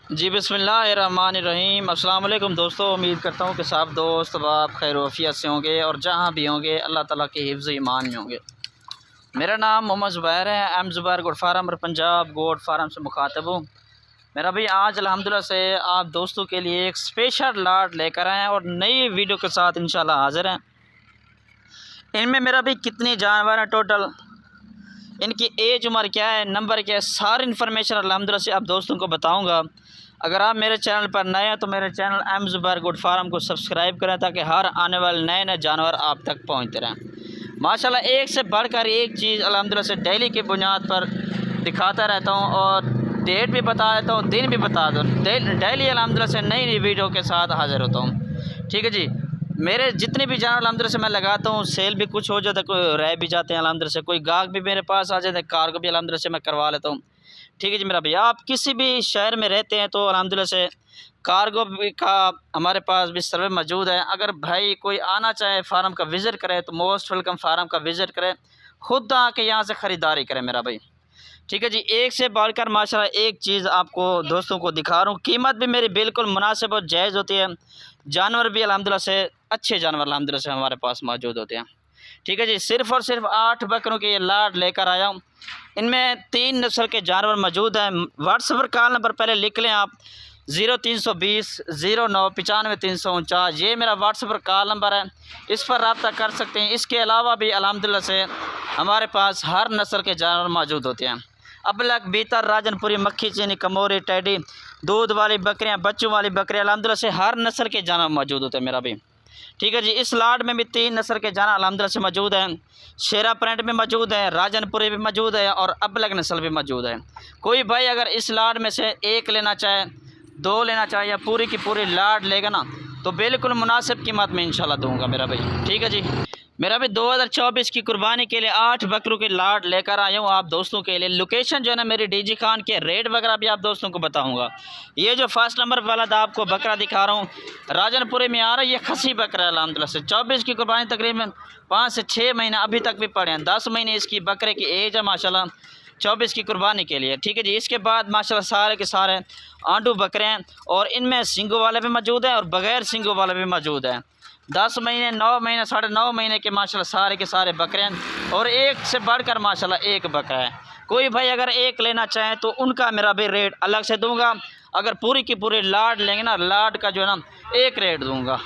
जी बिस्मिल्लाहिर्रहमानिर्रहीम। अस्सलाम वालेकुम दोस्तों, उम्मीद करता हूँ कि सब दोस्त आप खैर वफ़ियत से होंगे और जहाँ भी होंगे अल्लाह ताला के हिफ्ज़ ईमान में होंगे। मेरा नाम मोहम्मद ज़ुबैर है। एम ज़ुबैर गोट फार्म और पंजाब गोट फार्म से मुखातब हूँ। मेरा भाई आज अल्हम्दुलिल्लाह से आप दोस्तों के लिए एक स्पेशल लाट लेकर आए हैं और नई वीडियो के साथ इंशाल्लाह हाज़िर हैं। इनमें मेरा भाई कितने जानवर हैं टोटल, इनकी एज उम्र क्या है, नंबर क्या है, सारी इन्फॉर्मेशन अल्हम्दुलिल्लाह से आप दोस्तों को बताऊंगा। अगर आप मेरे चैनल पर नए हैं तो मेरे channel M Zubair goat farm को सब्सक्राइब करें ताकि हर आने वाले नए नए जानवर आप तक पहुंचते रहें। माशाल्लाह एक से बढ़कर एक चीज़ अल्हम्दुलिल्लाह से डेली की बुनियाद पर दिखाता रहता हूँ और डेट भी बता देता हूँ, दिन भी बता दूँ। डेली अल्हम्दुलिल्लाह से नई नई वीडियो के साथ हाज़िर होता हूँ। ठीक है जी। मेरे जितने भी जानवर अल्हम्दुलिल्लाह से मैं लगाता हूँ, सेल भी कुछ हो जाता है, कोई रह भी जाते हैं अल्हम्दुलिल्लाह से, कोई गाहक भी मेरे पास आ जाते हैं, कार को भी अल्हम्दुलिल्लाह से मैं करवा लेता हूँ। ठीक है जी मेरा भैया, आप किसी भी शहर में रहते हैं तो अल्हम्दुलिल्लाह से कार्गो भी का हमारे पास भी सर्वे मौजूद है। अगर भाई कोई आना चाहे फार्म का विज़िट करे तो मोस्ट वेलकम फार्म का विज़िट करें, खुद आके यहाँ से ख़रीदारी करें मेरा भाई। ठीक है जी। एक से बढ़कर माशाल्लाह एक चीज़ आपको दोस्तों को दिखा रहा हूँ। कीमत भी मेरी बिल्कुल मुनासिब और जायज़ होती है। जानवर भी अल्हम्दुलिल्लाह से अच्छे जानवर अल्हम्दुलिल्लाह से हमारे पास मौजूद होते हैं। ठीक है जी। सिर्फ़ और सिर्फ 8 बकरों के ये लाट लेकर आया हूँ। इनमें 3 नस्ल के जानवर मौजूद हैं। व्हाट्सएप पर कॉल नंबर पहले लिख लें आप 0320 09 95 349। ये मेरा व्हाट्सएप पर कॉल नंबर है, इस पर रब्ता कर सकते हैं। इसके अलावा भी अल्हम्दुलिल्लाह से हमारे पास हर नस्ल के जानवर मौजूद होते हैं। अबलग, बीतर, राजनपुरी, मक्खी चीनी, कमोरी, टैडी, दूध वाली बकरियां, बच्चों वाली बकरियां, अल्हम्दुलिल्लाह से हर नस्ल के जानवर मौजूद होते हैं मेरा भी। ठीक है जी। इस लाट में भी 3 नस्ल के जानवर अल्हम्दुलिल्लाह से मौजूद हैं। शेरा प्रिंट भी मौजूद है, राजनपुरी भी मौजूद है और अबलग नस्ल भी मौजूद है। कोई भाई अगर इस लाट में से एक लेना चाहे, 2 लेना चाहे या पूरी की पूरी लाट लेगा ना तो बिल्कुल मुनासिब कीमत में इंशाल्लाह दूँगा मेरा भाई। ठीक है जी। मेरा भी 2024 की कुर्बानी के लिए 8 बकरों की लाट लेकर आया हूँ आप दोस्तों के लिए। लोकेशन जो है ना मेरी डीजी खान के, रेट वगैरह भी आप दोस्तों को बताऊंगा। ये जो फर्स्ट नंबर वाला आपको बकरा दिखा रहा हूँ राजनपुरी में आ रहा है, ये खसी बकरा है अल्हम्दुलिल्लाह से। 24 की कुर्बानी तकरीबन 5 से 6 महीने अभी तक भी पड़े हैं। 10 महीने इसकी बकरे की एज है माशाल्लाह 24 की कुर्बानी के लिए। ठीक है जी। इसके बाद माशाल्लाह सारे के सारे आंडू बकरे हैं और इनमें सींगों वाले भी मौजूद हैं और बग़ैर सींगों वाले भी मौजूद हैं। 10 महीने, 9 महीने, 9.5 महीने के माशाल्लाह सारे के सारे बकरे हैं और एक से बढ़कर माशाल्लाह एक बकरा है। कोई भाई अगर एक लेना चाहे तो उनका मेरा भी रेट अलग से दूंगा। अगर पूरी की पूरी लाट लेंगे ना, लाट का जो है ना एक रेट दूंगा।